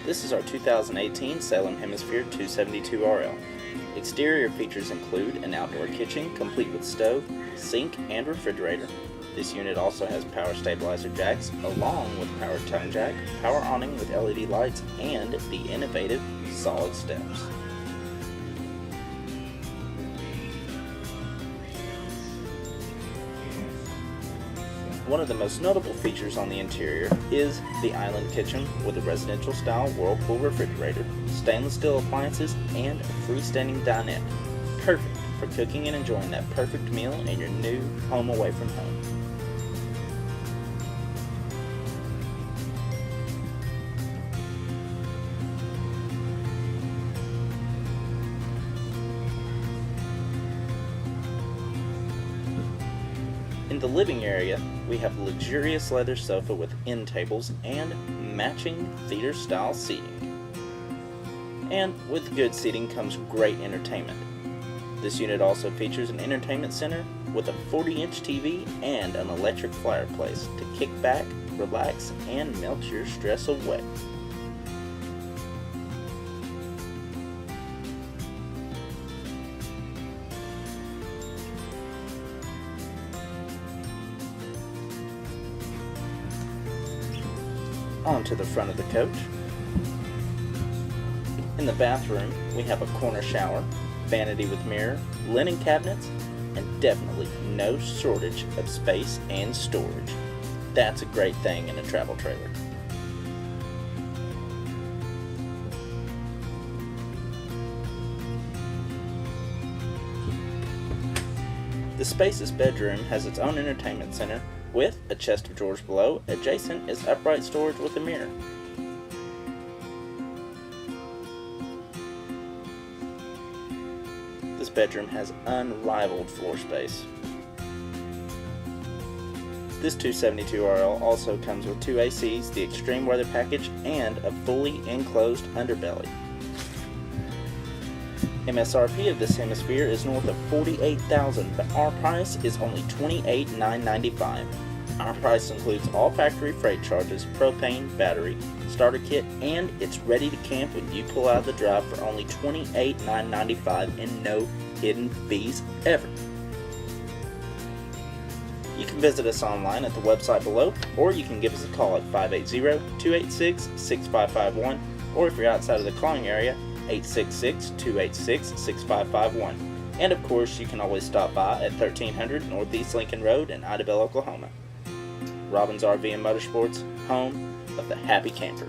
This is our 2018 Salem Hemisphere 272RL. Exterior features include an outdoor kitchen complete with stove, sink, and refrigerator. This unit also has power stabilizer jacks along with power tongue jack, power awning with LED lights, and the innovative solid steps. One of the most notable features on the interior is the island kitchen with a residential style Whirlpool refrigerator, stainless steel appliances, and a freestanding dinette. Perfect for cooking and enjoying that perfect meal in your new home away from home. In the living area, we have a luxurious leather sofa with end tables and matching theater-style seating. And with good seating comes great entertainment. This unit also features an entertainment center with a 40-inch TV and an electric fireplace to kick back, relax, and melt your stress away. Onto the front of the coach. In the bathroom, we have a corner shower, vanity with mirror, linen cabinets, and definitely no shortage of space and storage. That's a great thing in a travel trailer. The spacious bedroom has its own entertainment center with a chest of drawers below. Adjacent is upright storage with a mirror. This bedroom has unrivaled floor space. This 272RL also comes with 2 ACs, the extreme weather package, and a fully enclosed underbelly. MSRP of this Hemisphere is north of $48,000, but our price is only $28,995. Our price includes all factory freight charges, propane, battery, starter kit, and it's ready to camp when you pull out of the drive for only $28,995 and no hidden fees ever. You can visit us online at the website below, or you can give us a call at 580-286-6551, or if you're outside of the calling area, 866-286-6551. And of course, you can always stop by at 1300 Northeast Lincoln Road in Idabel, Oklahoma. Robbins RV and Motorsports, home of the happy camper.